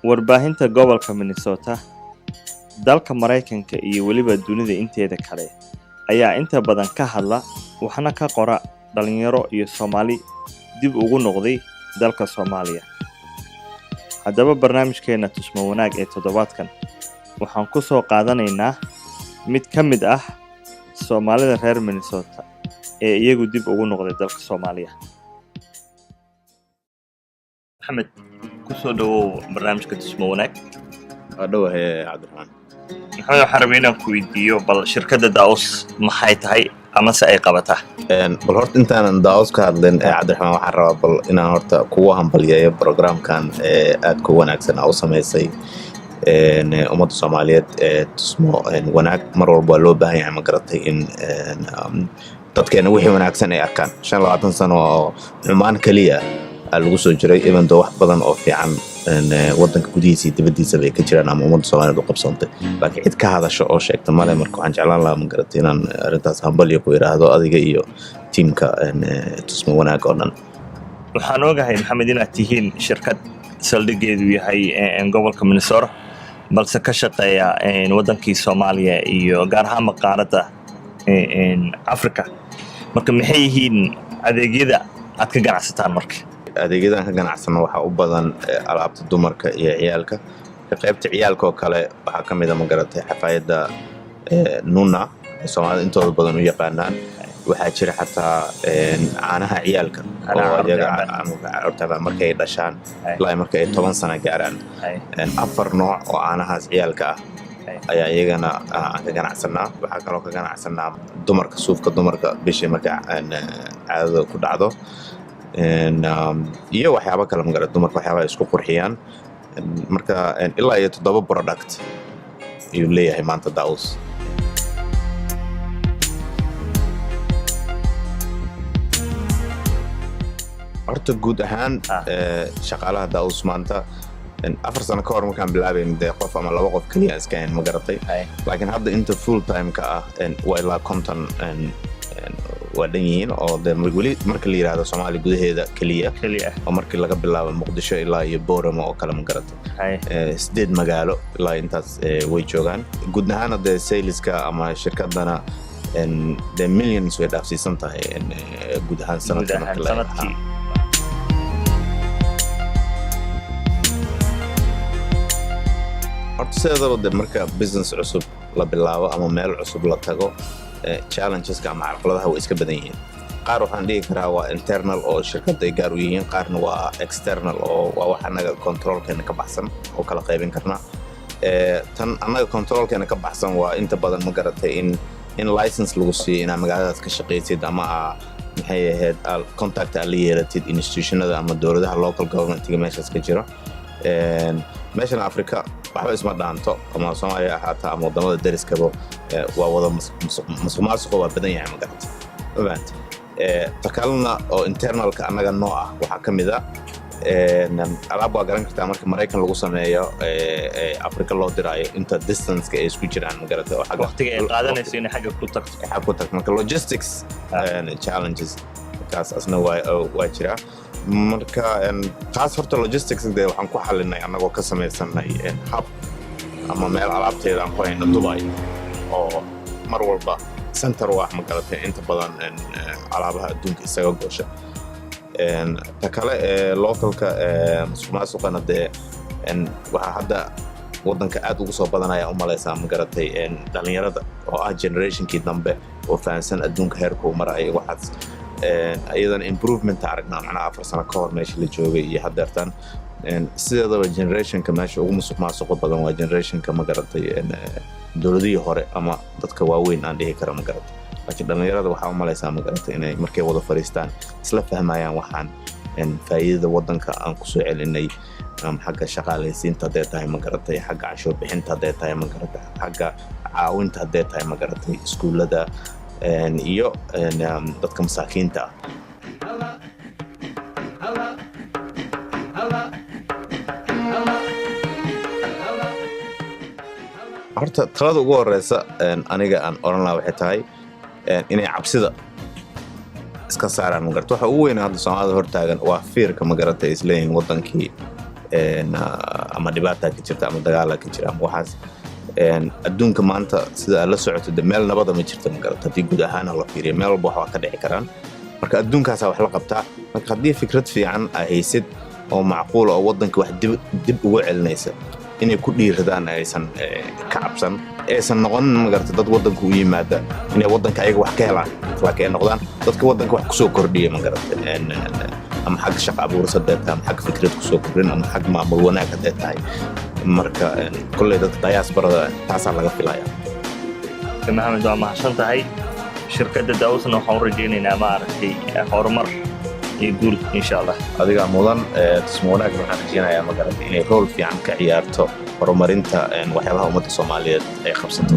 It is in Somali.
Warbaahinta gobolka Minnesota, dalka Mareykanka iyo weliba dunida inteeda kale ayaa inta badan ka hadla waxna ka qora dhalinyaro iyo Soomaali dib ugu noqday dalka Soomaaliya. Haddaba barnaamijkeena Tusmo Wanaag ee toddobaadkan waxaan ku soo qaadanaynaa mid ka mid ah Soomaalida reer Minnesota ee iyagu dib ugu noqday dalka Soomaaliya. Maxamed, ku soo dhawow barnaamijka Tusmo Wanaag. Adhowahay Cabdiraxmaan. Maxamed, waxaan rabaa inaan ku weydiiyo bal shirkadda Daos maxay tahay ama se ay qabataa? Bal horta intaanan Daos ka hadlin Cabdiraxmaan, waxaan rabaa bal inaan horta kugu hambaliyeeyo programkan aad ku wanaagsan u samaysay ummadda Soomaaliyeed Tusmo Wanaag. Mar walba loo baahan yahay ma garatay in dadkeena wixii wanaagsan ay arkaan. 25 sano oo xumaan kaliya lagu soo jiray even though wax badan oo fiican wadanka gudihiisa dibadiisa bay ka jiraan ama ummadda Soomaaliyeed u qabsantay, laakiin cid ka hadasho oo sheegta male. Marka waxaan jeclaan lahaa ma garatay inaan arintaas hambaliyo ku yiraahdo adiga iyo tiimka Tusmo Wanaag oo dhan. Waxaan ogahay Maxamed inaad tihiin shirkad saldhigeedu yahay gobolka Minnesota balse ka shaqeeya wadankii Soomaaliya iyo gaar ahaan qaaradda Afrika. Marka maxay yihiin adeegyada aad ka ganacsataan marka? Adeegyadan ka ganacsano waxa u badan alaabta dumarka iyo ciyaalka. Qaybta ciyaalka oo kale waxa kamid ah ma garatay xafaayada Nuna Soomaalida intooda badan u yaqaanaan. Waxaa jira xataa caanaha ciyaalka oo iyaga markay dhashaan ilaa markay 10 sano gaaraan. 4 nooc oo caanahaas ciyaalka ah ayaa iyagana ka ganacsanaa. Waxaa kaloo ka ganacsanaa dumarka suufka dumarka bishii marka caadada ku dhacdo iyo waxyaabo kale ma garatay dumarka waxyaabo isku qurxiyaan. Marka ilaa iyo 7 product ayuu leeyahay maanta Daos. Horta guud ahaan shaqaalaha Daos maanta 4 sano ka hor markaan bilaabayn qof ama 2 qof kaliya iska ma garatay, laakiin hadda inta full time ka ah waa ilaa 50 waa dhan yihiin oo weli marka la yiraahdo Soomaali gudaheeda kaliya oo markii laga bilaabo Muqdisho ilaa iyo Boorama oo kale ma garatay 8 magaalo ilaa intaas way joogaan. Guud ahaan hadda saleska ama shirkadana the millions way dhaafsiisan tahay guud ahaan sanadkan marka la yiraahdo. Horta sidoo marka business cusub la bilaabo ama meel cusub la tago challenges ka ama caqabadaha way iska badan yihiin. Qaar waxaan dhigi karaa waa internal oo shirkadda ay gaar u yihiin, qaarna waa external oo waa wax anaga controlkeena ka baxsan oo kala qaybin karna. Tan anaga controlkeena ka baxsan waa inta badan ma garatay in license lagu siiyo in magaaladaas ka shaqeysid ama maxay ahayd contact la yeelatid institutionada ama dawladaha local government-ga meeshaas ka jira. meeshan Afrika waxba isma dhaanto ama Soomaaliya ahaataa ama wadamada dariskaba waa wada musuqmaasuq waa badan yahay ma garatay. Ogaanta takalna oo internalka anaga noo ah waxa kamid ah alaab waa garan kartaa marka Mareykan lagu sameeyo Afrika loo diraayo inta distance-ka ay isku jiraan ma garatay oo xagga waqtiga ay qaadanayso in xagga ku tagto marka logistics challenges kaas asna waa jira. Marka taas horta logistics waxaan ku xalinay anagoo ka samaysanay hub ama meel alaabteeda aan ku hayno Dubai oo mar walba center wax ma garatay inta badan alaabaha adduunka isaga goosha. Ta kale localka musuqmaasuqana waxa hadda wadanka aad ugu soo badanaya u maleysaa ma garatay dhalinyarada oo ah generationkii dambe oo fahansan adduunka heerku maray waxaas ayadan improvement aragnaa macnaha 4 sano ka hor meesha la joogay iyo haddeertan sideedaba generationka meesha ugu musuqmaasuq badan waa generationka ma garatay dawladihii hore ama dadka waaweyn aan dhihi kara ma garatay. Laakiin dhalinyarada waxa u maleysaa ma garatay inay markay wada fariistaan isla fahmayaan waxaan faa'iidada wadanka aan ku soo celinay xagga shaqaaleysiinta hadday tahay ma garatay, xagga cashuur bixinta hadday tahay ma garatay, xagga caawinta hadday tahay ma garatay iskuulada iyo dadka masaakiinta ah. Horta talada ugu horeysa aniga aan oran lahaa waxay tahay inay cabsida iska saaraan ma garatay. Waxa ugu weyn hadda Soomaalida hortaagan waa fearka ma garatay isleeyin wadankii ama dhibaataa ka jirta ama dagaala ka jira ama waxaas adduunka maanta sida la socoto de meel nabada ma jirto ma garata haddii guud ahaan la fiiriyo meel walba wax ka dhici karaan marka adduunkaasaa wax la qabtaa marka haddii fikrad fiican ay haysid oo macquul oo waddanka wax dib ugu celinaysa inay ku dhiiradaan aysan ka cabsan aysan noqonin ma garata dad waddanka u yimaada inay waddanka ayaga wax ka helaan laakiin ay noqdaan dadka waddanka wax kusoo kordhiya ma garata ama xag shaqo abuuris hadday tahay ama xag fikrad kusoo kordhin ama xag maamul wanaag hadday tahay marka kolley dadka diasporada taasaa laga filaya maxamed waa mahadsan tahay shirkadda daawusna waxaan u rajaynaynaa maaragtay horumar iyo guul insha allah adigaa mudan tusmo wanaag waxaan rajaynayaa ma garata inay rool fiican ka ciyaarto horumarinta waxyaabaha ummadda Soomaaliyeed ay qabsato